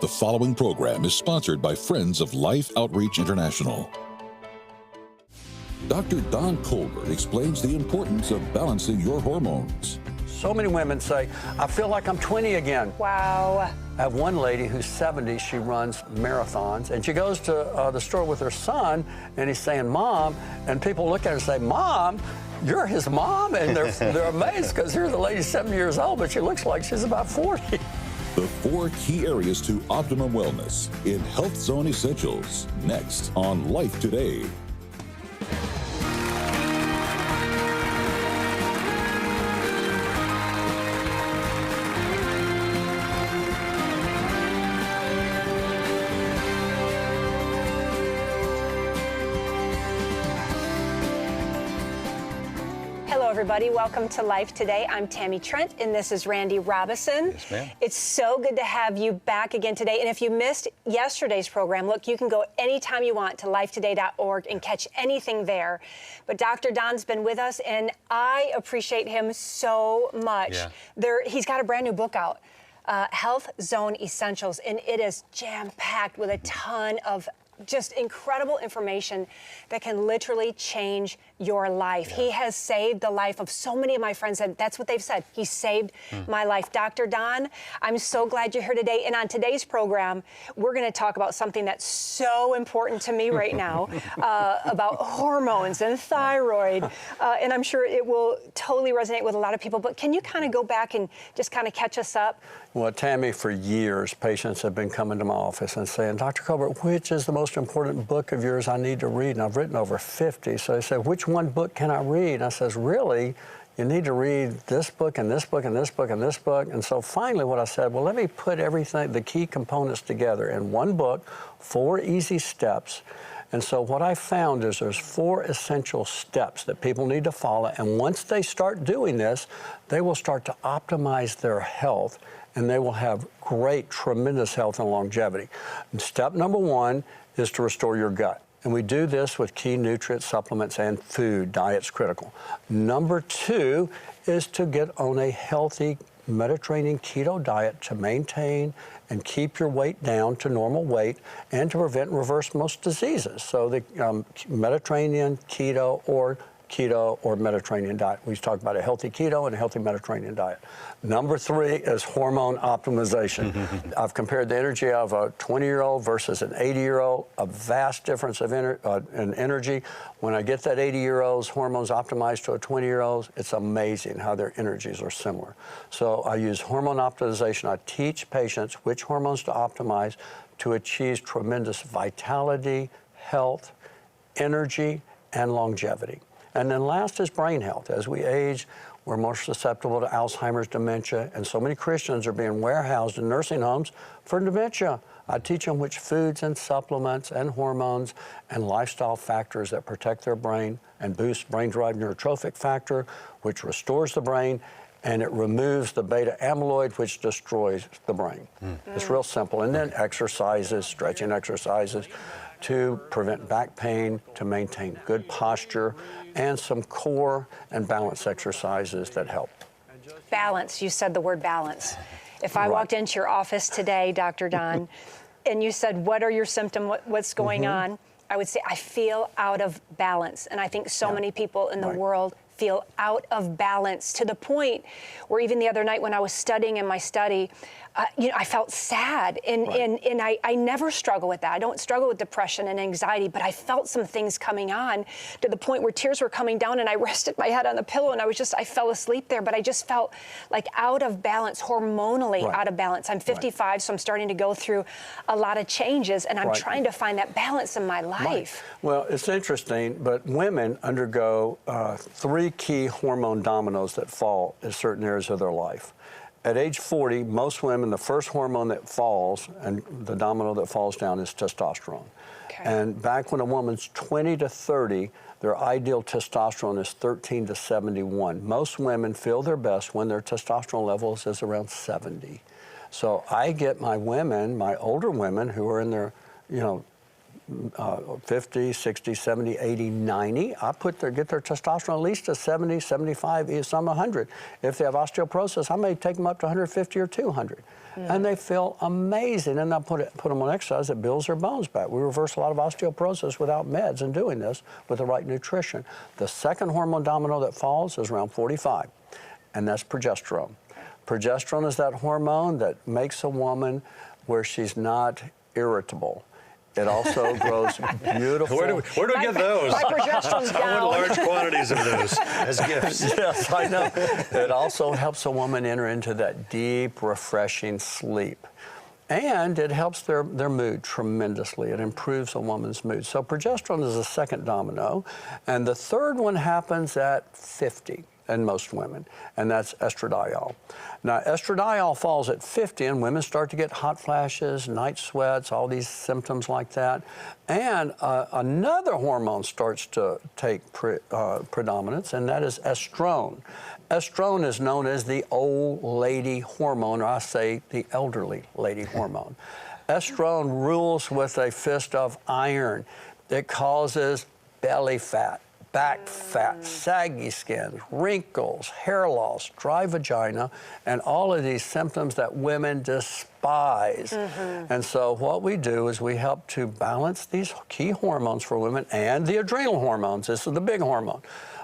The following program is sponsored by Friends of Life Outreach International. Dr. Don Colbert explains the importance of balancing your hormones. So many women say, I feel like I'm 20 again. Wow. I have one lady who's 70, she runs marathons, and she goes to the store with her son, and he's saying, Mom, and people look at her and say, Mom, you're his mom? And they're amazed because here's the lady 70 years old, but she looks like she's about 40. The 4 key areas to optimum wellness in Health Zone Essentials, next on Life Today. Everybody, welcome to Life Today. I'm Tammy Trent, and this is Randy Robison. Yes, ma'am. It's so good to have you back again today. And if you missed yesterday's program, look, you can go anytime you want to lifetoday.org and catch anything there. But Dr. Don's been with us, and I appreciate him so much. Yeah. He's got a brand new book out, Health Zone Essentials, and it is jam-packed with a ton of just incredible information that can literally change your life. Yeah. He has saved the life of so many of my friends, and that's what they've said. He saved my life. Dr. Don, I'm so glad you're here today. And on today's program, we're going to talk about something that's so important to me right now, about hormones and thyroid. And I'm sure it will totally resonate with a lot of people. But can you kind of go back and just kind of catch us up? Well, Tammy, for years, patients have been coming to my office and saying, Dr. Colbert, which is the most important book of yours I need to read? And I've written over 50. So they said, which one book can I read? And I says, really, you need to read this book and this book and this book and this book. And so finally what I said, well, let me put everything, the key components together in one book, 4 easy steps. And so what I found is there's 4 essential steps that people need to follow. And once they start doing this, they will start to optimize their health, and they will have great, tremendous health and longevity. And step number 1 is to restore your gut. And we do this with key nutrient supplements and food. Diet's critical. Number 2 is to get on a healthy Mediterranean keto diet to maintain and keep your weight down to normal weight and to prevent and reverse most diseases. So the Mediterranean keto or Mediterranean diet. We talk about a healthy keto and a healthy Mediterranean diet. Number 3 is hormone optimization. I've compared the energy of a 20-year-old versus an 80-year-old, a vast difference of in energy. When I get that 80-year-old's hormones optimized to a 20-year-old's, it's amazing how their energies are similar. So I use hormone optimization. I teach patients which hormones to optimize to achieve tremendous vitality, health, energy, and longevity. And then last is brain health. As we age, we're more susceptible to Alzheimer's, dementia, and so many Christians are being warehoused in nursing homes for dementia. I teach them which foods and supplements and hormones and lifestyle factors that protect their brain and boost brain-derived neurotrophic factor, which restores the brain, and it removes the beta amyloid, which destroys the brain. It's real simple. And then exercises, stretching exercises, to prevent back pain, to maintain good posture, and some core and balance exercises that help. Balance. You said the word balance. If I walked into your office today, Dr. Don, and you said, what are your symptoms, what's going on? I would say, I feel out of balance. And I think so many people in the world feel out of balance to the point where even the other night when I was studying in my study, I felt sad, and I never struggle with that. I don't struggle with depression and anxiety, but I felt some things coming on to the point where tears were coming down, and I rested my head on the pillow, and I fell asleep there, but I just felt like out of balance, hormonally out of balance. I'm 55, so I'm starting to go through a lot of changes, and I'm trying to find that balance in my life. Well, it's interesting, but women undergo 3 key hormone dominoes that fall in certain areas of their life. At age 40, most women, the first hormone that falls, and the domino that falls down, is testosterone. Okay. And back when a woman's 20 to 30, their ideal testosterone is 13 to 71. Most women feel their best when their testosterone levels is around 70. So I get my women, my older women who are in their, 50, 60, 70, 80, 90. Get their testosterone at least to 70, 75, some 100. If they have osteoporosis, I may take them up to 150 or 200. And they feel amazing. And I put them on exercise that builds their bones back. We reverse a lot of osteoporosis without meds and doing this with the right nutrition. The second hormone domino that falls is around 45, and that's progesterone. Progesterone is that hormone that makes a woman where she's not irritable. It also grows beautiful. Where do we get those? My progesterone's down. I want large quantities of those as gifts. Yes, I know. It also helps a woman enter into that deep, refreshing sleep. And it helps their mood tremendously. It improves a woman's mood. So progesterone is the second domino. And the third one happens at 50 in most women, and that's estradiol. Now, estradiol falls at 50, and women start to get hot flashes, night sweats, all these symptoms like that. And another hormone starts to take predominance, and that is estrone. Estrone is known as the old lady hormone, or I say the elderly lady hormone. Estrone rules with a fist of iron. It causes belly fat, back fat, saggy skin, wrinkles, hair loss, dry vagina, and all of these symptoms that women despise. And so what we do is we help to balance these key hormones for women and the adrenal hormones. This is the big hormone.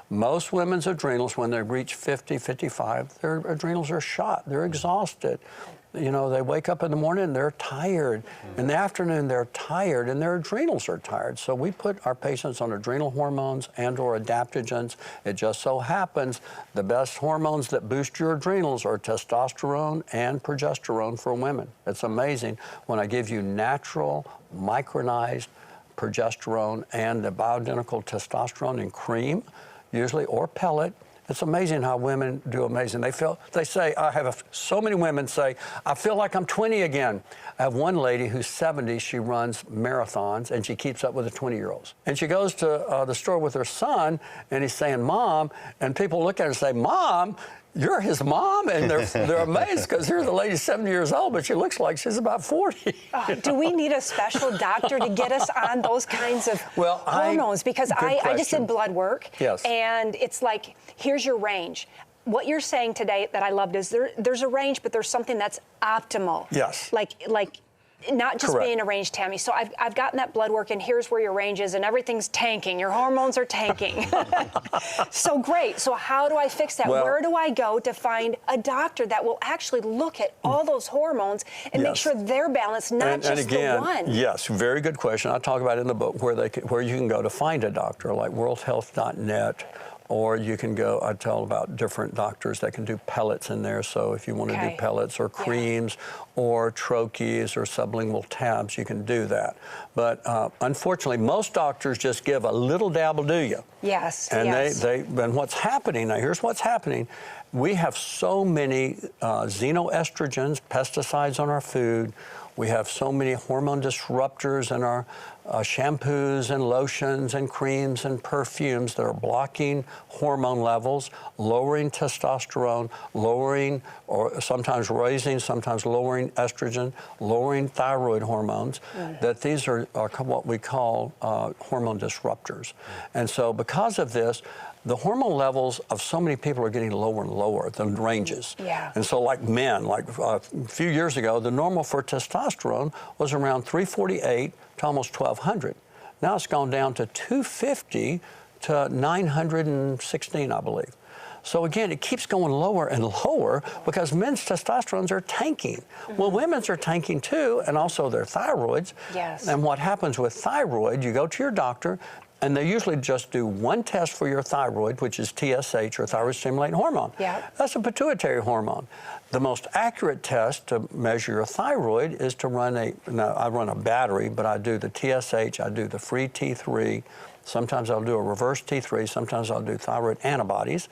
Most women's adrenals, when they reach 50, 55, their adrenals are shot. They're exhausted. You know, they wake up in the morning and they're tired. In the afternoon, they're tired and their adrenals are tired. So we put our patients on adrenal hormones and or adaptogens. It just so happens the best hormones that boost your adrenals are testosterone and progesterone for women. It's amazing when I give you natural, micronized progesterone and the bioidentical testosterone in cream, usually, or pellet. It's amazing how women do amazing. They say, so many women say, I feel like I'm 20 again. I have one lady who's 70, she runs marathons and she keeps up with the 20-year-olds. And she goes to the store with her son and he's saying, Mom, and people look at her and say, Mom, you're his mom? And they're amazed because here's the lady 70 years old, but she looks like she's about 40. Do we need a special doctor to get us on those kinds of hormones? Because I just did blood work, yes. And it's like, here's your range. What you're saying today that I loved is there's a range, but there's something that's optimal. Yes. Like not just Correct. being a range, Tammy. So I've gotten that blood work, and here's where your range is, and everything's tanking. Your hormones are tanking. So great. So how do I fix that? Well, where do I go to find a doctor that will actually look at all those hormones and make sure they're balanced, not just again, the one? Yes, very good question. I talk about it in the book where you can go to find a doctor, like worldhealth.net. Or you can go, I tell about different doctors that can do pellets in there. So if you want to do pellets or creams or troches or sublingual tabs, you can do that. But unfortunately, most doctors just give a little dab will do you. Yes, and yes. And what's happening, now here's what's happening. We have so many xenoestrogens, pesticides on our food. We have so many hormone disruptors in our shampoos and lotions and creams and perfumes that are blocking hormone levels, lowering testosterone, lowering or sometimes raising, sometimes lowering estrogen, lowering thyroid hormones, that these are what we call hormone disruptors. And so because of this, the hormone levels of so many people are getting lower and lower, the ranges. Yeah. And so like men, a few years ago, the normal for testosterone was around 348 to almost 1,200. Now it's gone down to 250 to 916, I believe. So again, it keeps going lower and lower because men's testosterones are tanking. Well, women's are tanking too, and also their thyroids. Yes. And what happens with thyroid, you go to your doctor, and they usually just do one test for your thyroid, which is TSH, or thyroid stimulating hormone. Yeah. That's a pituitary hormone. The most accurate test to measure your thyroid is to run I run a battery, but I do the TSH, I do the free T3. Sometimes I'll do a reverse T3, sometimes I'll do thyroid antibodies.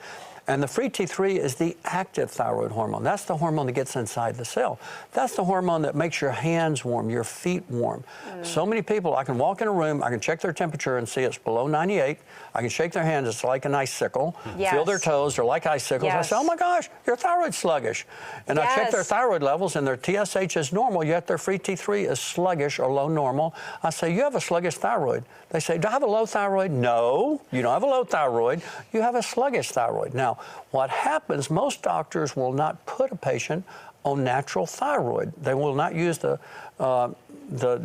And the free T3 is the active thyroid hormone. That's the hormone that gets inside the cell. That's the hormone that makes your hands warm, your feet warm. So many people, I can walk in a room, I can check their temperature and see it's below 98. I can shake their hands, it's like an icicle. Yes. Feel their toes, they're like icicles. Yes. I say, oh my gosh, your thyroid's sluggish. And I check their thyroid levels and their TSH is normal, yet their free T3 is sluggish or low normal. I say, you have a sluggish thyroid. They say, do I have a low thyroid? No, you don't have a low thyroid. You have a sluggish thyroid. Now, what happens, most doctors will not put a patient on natural thyroid. They will not use the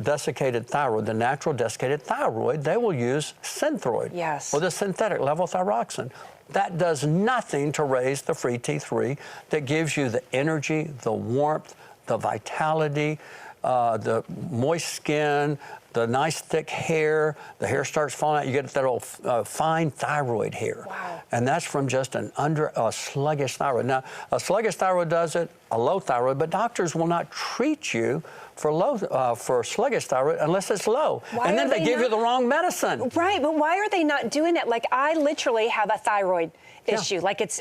desiccated thyroid, the natural desiccated thyroid. They will use Synthroid, yes, or the synthetic levothyroxine. That does nothing to raise the free T3 that gives you the energy, the warmth, the vitality, the moist skin, the nice thick hair. The hair starts falling out. You get that old fine thyroid hair. Wow. And that's from just a sluggish thyroid. Now, a sluggish thyroid does it, a low thyroid, but doctors will not treat you for sluggish thyroid unless it's low. And then they give you the wrong medicine. Right, but why are they not doing it? Like, I literally have a thyroid issue. Like, it's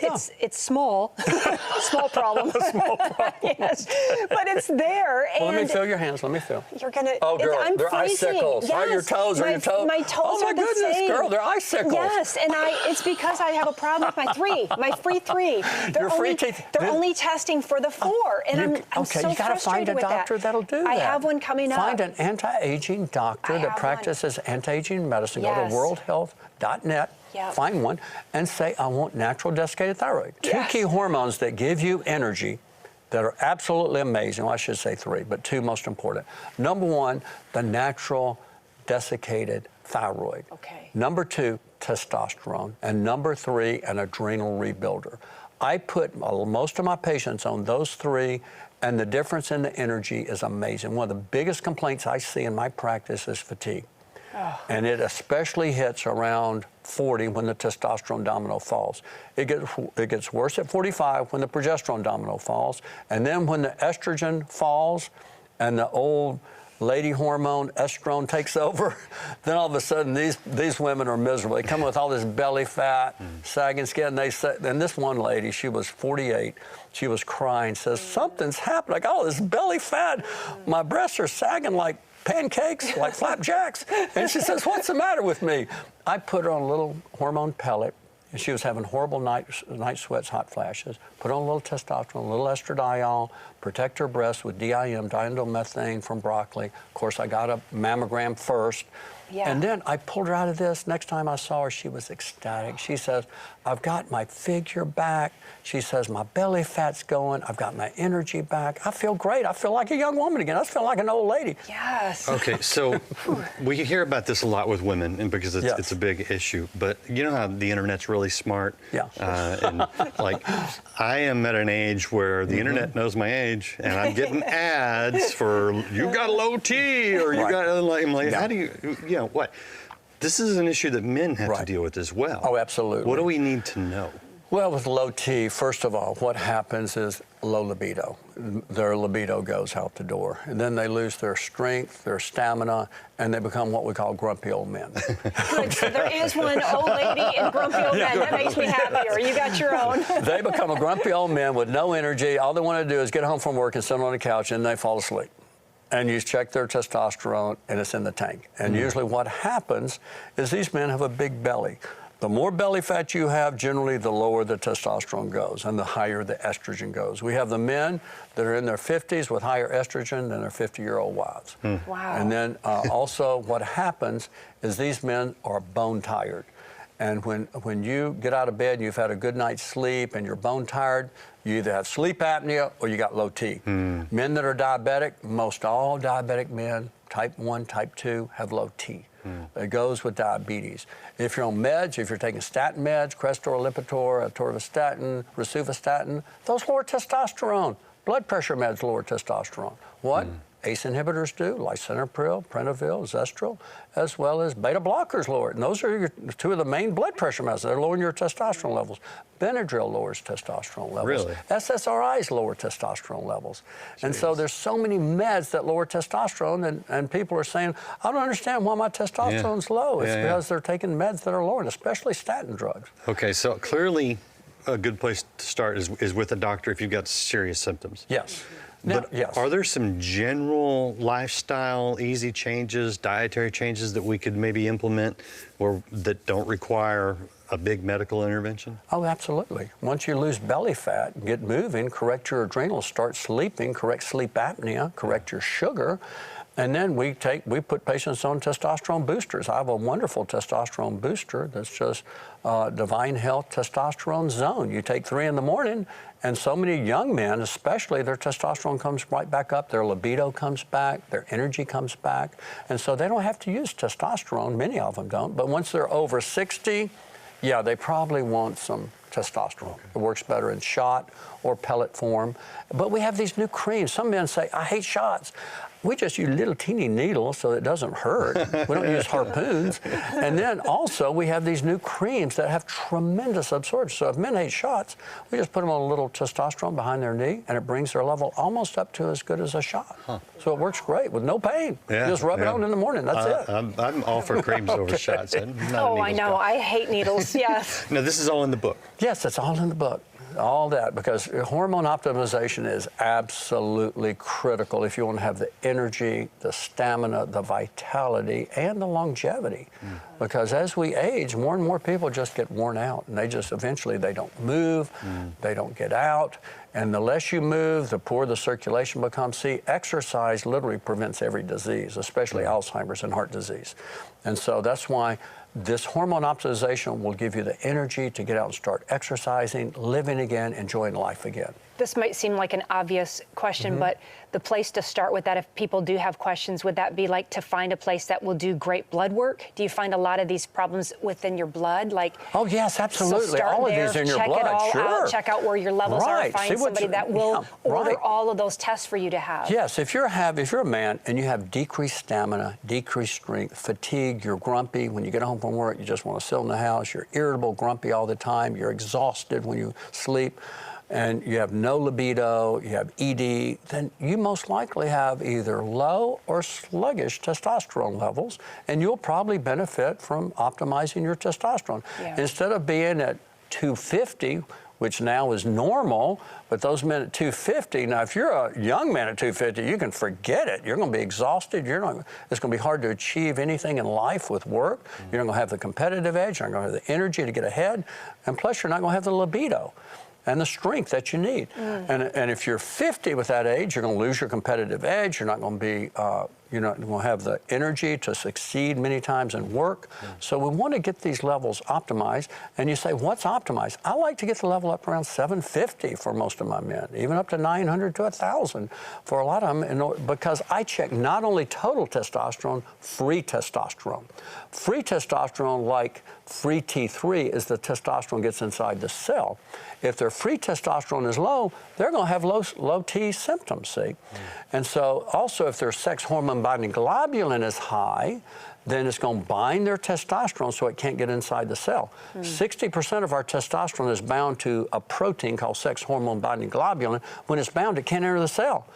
small, small problem. Small problem. Yes, but it's there. Well, and let me feel your hands. Let me feel. You're gonna. Oh, girl, I'm they're freezing. icicles. Yes. Right, your toes are your toes. My toes oh my are the goodness, same. girl, they're icicles. Yes, and it's because I have a problem with my free three. They're only testing for the 4, and I'm so you gotta find frustrated a with doctor that. that'll do that. I have one coming up. Find an anti-aging doctor that practices anti-aging medicine. Go to worldhealth.net. Yep. Find one and say, I want natural desiccated thyroid. Yes. 2 key hormones that give you energy that are absolutely amazing. Well, I should say 3, but 2 most important. Number 1, the natural desiccated thyroid. Okay. Number 2, testosterone. And number 3, an adrenal rebuilder. I put most of my patients on those 3, and the difference in the energy is amazing. One of the biggest complaints I see in my practice is fatigue. Oh. And it especially hits around 40 when the testosterone domino falls. It gets worse at 45 when the progesterone domino falls. And then when the estrogen falls and the old lady hormone, estrone, takes over, then all of a sudden these women are miserable. They come with all this belly fat, sagging skin. And this one lady, she was 48, she was crying, says, something's happened. Like, oh, this belly fat, my breasts are sagging like pancakes, like flapjacks. And she says, what's the matter with me? I put her on a little hormone pellet, and she was having horrible night sweats, hot flashes. Put on a little testosterone, a little estradiol, protect her breasts with DIM, diindolylmethane from broccoli. Of course, I got a mammogram first. Yeah. And then I pulled her out of this. Next time I saw her, she was ecstatic. She says, I've got my figure back. She says, my belly fat's going. I've got my energy back. I feel great. I feel like a young woman again. I feel like an old lady. Yes. Okay, so we hear about this a lot with women, and because it's a big issue. But you know how the internet's really smart? Yeah. And like, I am at an age where the internet knows my age, and I'm getting ads for, you got low T, or you got, I'm like, how do you, what? This is an issue that men have to deal with as well. Oh, absolutely. What do we need to know? Well, with low T, first of all, what happens is low libido. Their libido goes out the door. And then they lose their strength, their stamina, and they become what we call grumpy old men. Good, so there is one old lady and grumpy old man. That makes me happier. You got your own. They become a grumpy old man with no energy. All they want to do is get home from work and sit on the couch, and they fall asleep. And you check their testosterone, and it's in the tank. And usually what happens is these men have a big belly. The more belly fat you have, generally the lower the testosterone goes and the higher the estrogen goes. We have the men that are in their 50s with higher estrogen than their 50-year-old wives. Wow. And then also what happens is these men are bone tired. And when you get out of bed and you've had a good night's sleep and you're bone tired, you either have sleep apnea or you got low T. Men that are diabetic, most all diabetic men, type 1, type 2, have low T. It goes with diabetes. If you're on meds, if you're taking statin meds, Crestor, Lipitor, atorvastatin, rosuvastatin, those lower testosterone. Blood pressure meds lower testosterone. What? ACE inhibitors do, lisinopril, prentavil, Zestril, as well as beta blockers lower it. And those are your 2 of the main blood pressure medicines. They're lowering your testosterone levels. Benadryl lowers testosterone levels. Really? SSRIs lower testosterone levels. Jeez. And so there's so many meds that lower testosterone, and people are saying, I don't understand why my testosterone's low. It's because they're taking meds that are lowering, especially statin drugs. Okay, so clearly a good place to start is with a doctor if you've got serious symptoms. Yes. Now, But yes. are there some general lifestyle, easy changes, dietary changes that we could maybe implement or that don't require a big medical intervention? Oh, absolutely. Once you lose belly fat, get moving, correct your adrenals, start sleeping, correct sleep apnea, correct your sugar, and then we put patients on testosterone boosters. I have a wonderful testosterone booster that's just Divine Health Testosterone Zone. You take 3 in the morning, and so many young men, especially, their testosterone comes right back up, their libido comes back, their energy comes back, and so they don't have to use testosterone. Many of them don't, but once they're over 60, yeah, they probably want some testosterone. Okay. It works better in shot or pellet form. But we have these new creams. Some men say, I hate shots. We just use little teeny needles so it doesn't hurt. We don't use harpoons. And then also we have these new creams that have tremendous absorption. So if men hate shots, we just put them on a little testosterone behind their knee and it brings their level almost up to as good as a shot. Huh. So it works great with no pain. Yeah, you just rub it on in the morning, that's it. I'm all for creams over shots. Oh, I know, I hate needles, yes. No, this is all in the book. Yes, it's all in the book. All that, because hormone optimization is absolutely critical if you want to have the energy, the stamina, the vitality, and the longevity. Because as we age, more and more people just get worn out, and eventually they don't move, they don't get out, and the less you move, the poorer the circulation becomes. See, exercise literally prevents every disease, especially Alzheimer's and heart disease. And so that's why this hormone optimization will give you the energy to get out and start exercising, living again, enjoying life again. This might seem like an obvious question, but the place to start with that, if people do have questions, would that be like to find a place that will do great blood work? Do you find a lot of these problems within your blood? Like, oh, yes, absolutely. So start all there, of these in your check blood, it all sure. out, check out where your levels are, find somebody that will order all of those tests for you to have. Yes, if you're a man and you have decreased stamina, decreased strength, fatigue, you're grumpy, when you get home from work, you just want to sit in the house, you're irritable, grumpy all the time, you're exhausted when you sleep, and you have no libido, you have ED, then you most likely have either low or sluggish testosterone levels, and you'll probably benefit from optimizing your testosterone. Yeah. Instead of being at 250, which now is normal, but those men at 250, now if you're a young man at 250, you can forget it. You're going to be exhausted. It's going to be hard to achieve anything in life with work. You're not going to have the competitive edge. You're not going to have the energy to get ahead. And plus, you're not going to have the libido and the strength that you need. And if you're 50 with that age, you're going to lose your competitive edge. You're not going to be, you're not going to have the energy to succeed many times in work. So we want to get these levels optimized. And you say, what's optimized? I like to get the level up around 750 for most of my men, even up to 900 to 1,000 for a lot of them, because I check not only total testosterone, free testosterone. Free testosterone, like free T3, is the testosterone gets inside the cell. If their free testosterone is low, they're going to have low T symptoms, see? And so also if their sex hormone binding globulin is high, then it's going to bind their testosterone so it can't get inside the cell. 60% of our testosterone is bound to a protein called sex hormone binding globulin. When it's bound, it can't enter the cell.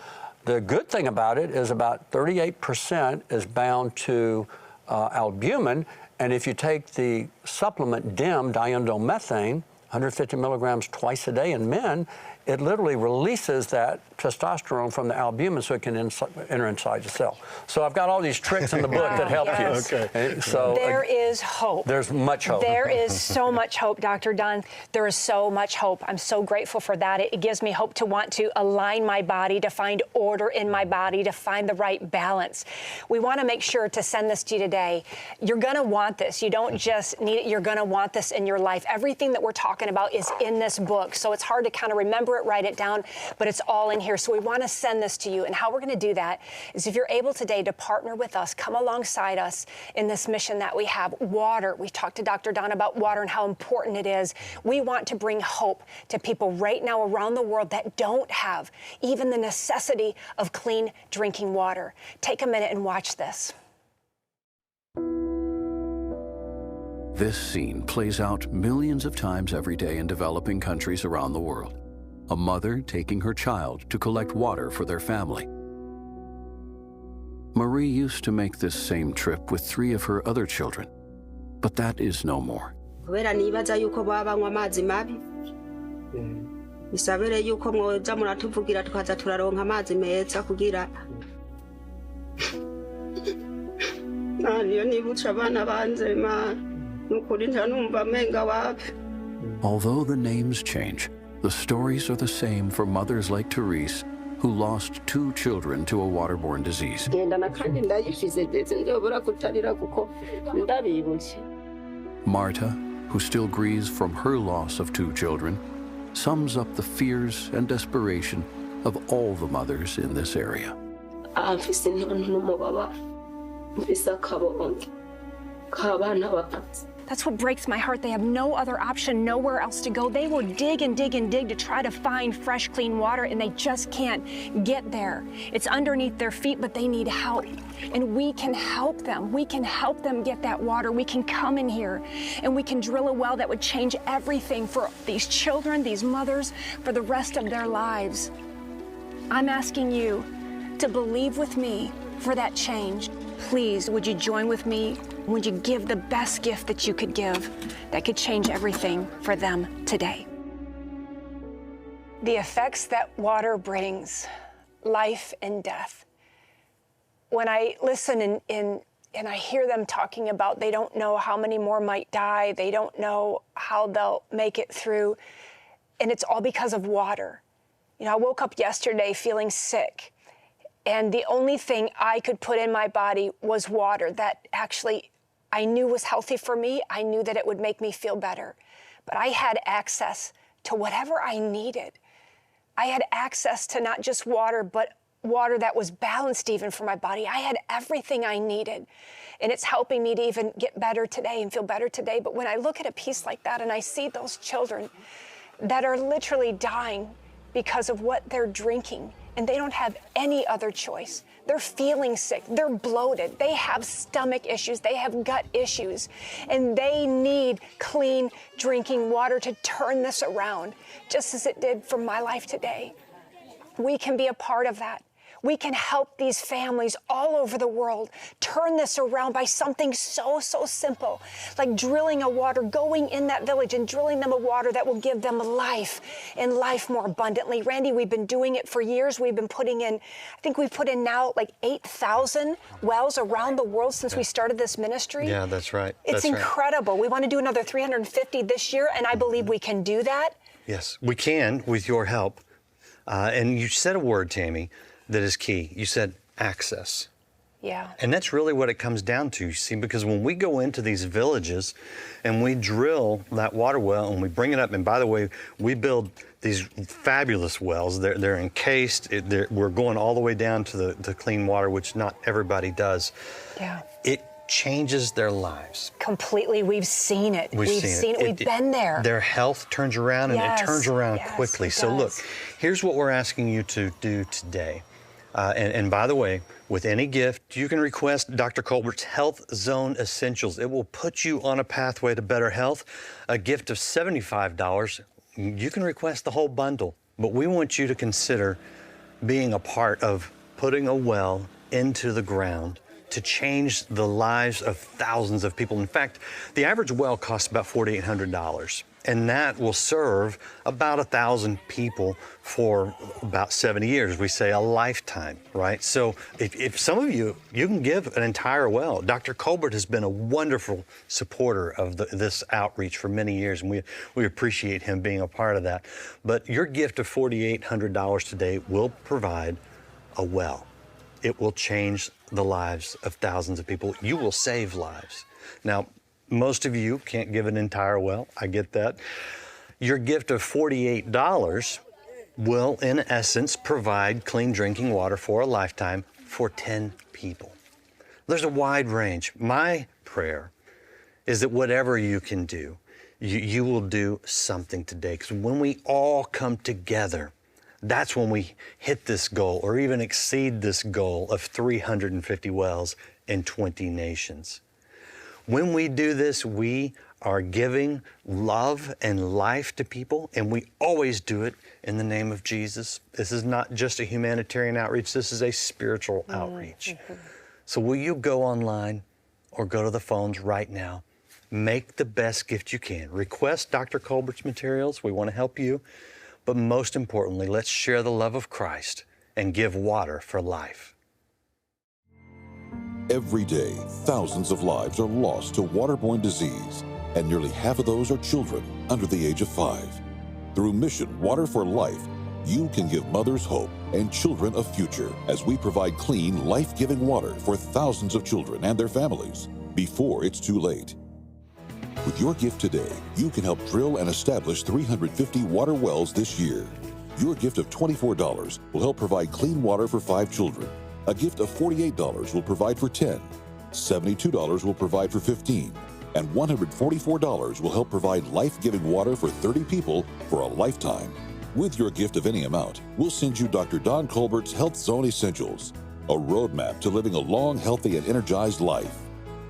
The good thing about it is about 38% is bound to albumin, and if you take the supplement DIM, diindomethane, 150 milligrams twice a day in men, it literally releases that testosterone from the albumin so it can enter inside the cell. So I've got all these tricks in the book that help you. Okay. So there is hope. There's much hope. There is so much hope, Dr. Dunn. There is so much hope. I'm so grateful for that. It gives me hope to want to align my body, to find order in my body, to find the right balance. We want to make sure to send this to you today. You're going to want this. You don't just need it. You're going to want this in your life. Everything that we're talking about is in this book. So it's hard to kind of remember it, write it down, but it's all in here. So we want to send this to you. And how we're going to do that is if you're able today to partner with us, come alongside us in this mission that we have. Water. We talked to Dr. Don about water and how important it is. We want to bring hope to people right now around the world that don't have even the necessity of clean drinking water. Take a minute and watch this. This scene plays out millions of times every day in developing countries around the world. A mother taking her child to collect water for their family. Marie used to make this same trip with 3 of her other children, but that is no more. kubera nibaza yuko baba banywa amazi mabi isabere yuko mwoza muratuvugira tukaza turaronka amazi meza kugira niyo nibutsa abana banze Mana nukuri ntanumva menga wapi. Although the names change, the stories are the same for mothers like Therese, who lost 2 children to a waterborne disease. Marta, who still grieves from her loss of 2 children, sums up the fears and desperation of all the mothers in this area. That's what breaks my heart. They have no other option, nowhere else to go. They will dig and dig and dig to try to find fresh, clean water, and they just can't get there. It's underneath their feet, but they need help. And we can help them. We can help them get that water. We can come in here and we can drill a well that would change everything for these children, these mothers, for the rest of their lives. I'm asking you to believe with me for that change. Please, would you join with me? Would you give the best gift that you could give that could change everything for them today? The effects that water brings, life and death. When I listen and I hear them talking about they don't know how many more might die, they don't know how they'll make it through, and it's all because of water. You know, I woke up yesterday feeling sick, and the only thing I could put in my body was water that actually I knew was healthy for me. I knew that it would make me feel better. But I had access to whatever I needed. I had access to not just water, but water that was balanced even for my body. I had everything I needed. And it's helping me to even get better today and feel better today. But when I look at a piece like that and I see those children that are literally dying because of what they're drinking, and they don't have any other choice. They're feeling sick, they're bloated, they have stomach issues, they have gut issues, and they need clean drinking water to turn this around, just as it did for my life today. We can be a part of that. We can help these families all over the world turn this around by something so simple, like drilling a water, going in that village and drilling them a water that will give them life and life more abundantly. Randy, we've been doing it for years. We've been putting in, I think we've put in now like 8,000 wells around the world since we started this ministry. Yeah, that's right. It's incredible. We want to do another 350 this year, and I believe we can do that. Yes, we can with your help. And you said a word, Tammy, that is key. You said access. Yeah. And that's really what it comes down to, you see, because when we go into these villages and we drill that water well and we bring it up, and by the way, we build these fabulous wells. They're encased. We're going all the way down to the clean water, which not everybody does. Yeah. It changes their lives. Completely. We've seen it. We've seen it. We've been there. Their health turns around, and it turns around quickly. So look, here's what we're asking you to do today. And by the way, with any gift, you can request Dr. Colbert's Health Zone Essentials. It will put you on a pathway to better health. A gift of $75, you can request the whole bundle. But we want you to consider being a part of putting a well into the ground to change the lives of thousands of people. In fact, the average well costs about $4,800. And that will serve about 1,000 people for about 70 years. We say a lifetime, right? So if some of you can give an entire well. Dr. Colbert has been a wonderful supporter of this outreach for many years, and we appreciate him being a part of that. But your gift of $4,800 today will provide a well. It will change the lives of thousands of people. You will save lives. Now, most of you can't give an entire well. I get that. Your gift of $48 will, in essence, provide clean drinking water for a lifetime for 10 people. There's a wide range. My prayer is that whatever you can do, you will do something today. Because when we all come together, that's when we hit this goal or even exceed this goal of 350 wells in 20 nations. When we do this, we are giving love and life to people, and we always do it in the name of Jesus. This is not just a humanitarian outreach, this is a spiritual outreach. So will you go online or go to the phones right now? Make the best gift you can. Request Dr. Colbert's materials. We want to help you. But most importantly, let's share the love of Christ and give water for life. Every day, thousands of lives are lost to waterborne disease, and nearly half of those are children under the age of 5. Through Mission Water for Life, you can give mothers hope and children a future as we provide clean, life-giving water for thousands of children and their families before it's too late. With your gift today, you can help drill and establish 350 water wells this year. Your gift of $24 will help provide clean water for 5 children. A gift of $48 will provide for 10. $72 will provide for 15. And $144 will help provide life-giving water for 30 people for a lifetime. With your gift of any amount, we'll send you Dr. Don Colbert's Health Zone Essentials, a roadmap to living a long, healthy, and energized life.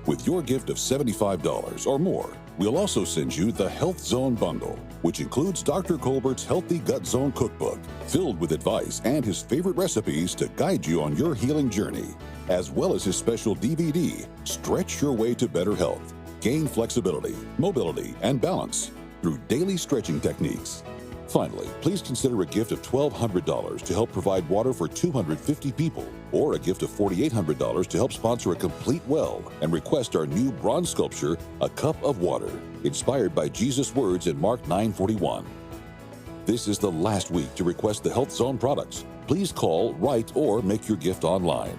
With your gift of $75 or more, we'll also send you the Health Zone Bundle, which includes Dr. Colbert's Healthy Gut Zone Cookbook, filled with advice and his favorite recipes to guide you on your healing journey, as well as his special DVD, Stretch Your Way to Better Health. Gain flexibility, mobility, and balance through daily stretching techniques. Finally, please consider a gift of $1,200 to help provide water for 250 people, or a gift of $4,800 to help sponsor a complete well and request our new bronze sculpture, A Cup of Water, inspired by Jesus' words in Mark 9:41. This is the last week to request the Health Zone products. Please call, write, or make your gift online.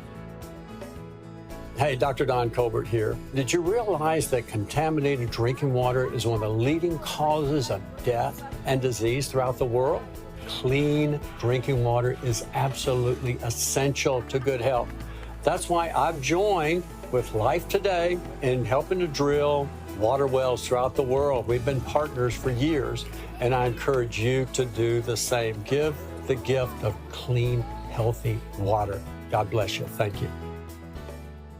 Hey, Dr. Don Colbert here. Did you realize that contaminated drinking water is one of the leading causes of death and disease throughout the world? Clean drinking water is absolutely essential to good health. That's why I've joined with Life Today in helping to drill water wells throughout the world. We've been partners for years, and I encourage you to do the same. Give the gift of clean, healthy water. God bless you. Thank you.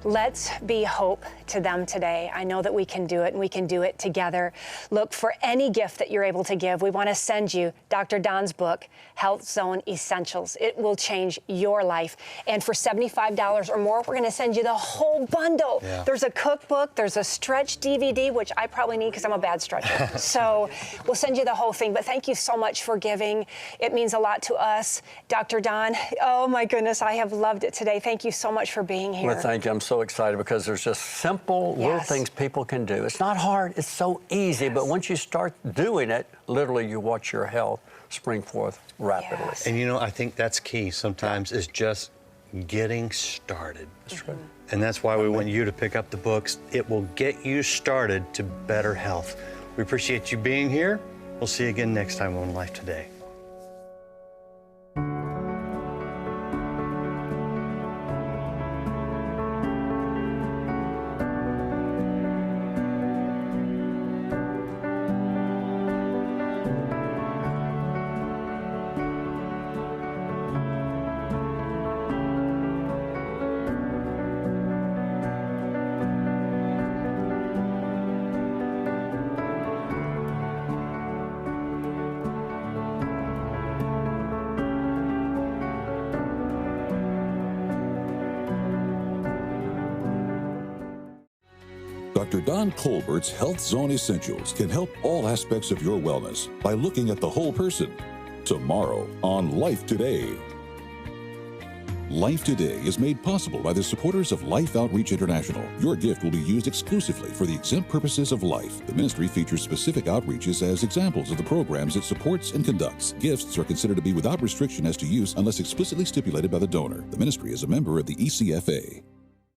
Let's be hope to them today. I know that we can do it, and we can do it together. Look for any gift that you're able to give. We want to send you Dr. Don's book, Health Zone Essentials. It will change your life. And for $75 or more, we're going to send you the whole bundle. Yeah. There's a cookbook, there's a stretch DVD, which I probably need because I'm a bad stretcher. So we'll send you the whole thing. But thank you so much for giving. It means a lot to us. Dr. Don, oh my goodness, I have loved it today. Thank you so much for being here. Well, thank you. I'm so excited because there's just simple little things people can do. It's not hard, it's so easy, but once you start doing it, literally you watch your health spring forth rapidly. Yes. And you know, I think that's key sometimes is just getting started. That's right. And that's why we want you to pick up the books. It will get you started to better health. We appreciate you being here. We'll see you again next time on Life Today. Dr. Don Colbert's Health Zone Essentials can help all aspects of your wellness by looking at the whole person. Tomorrow on Life Today. Life Today is made possible by the supporters of Life Outreach International. Your gift will be used exclusively for the exempt purposes of life. The ministry features specific outreaches as examples of the programs it supports and conducts. Gifts are considered to be without restriction as to use unless explicitly stipulated by the donor. The ministry is a member of the ECFA.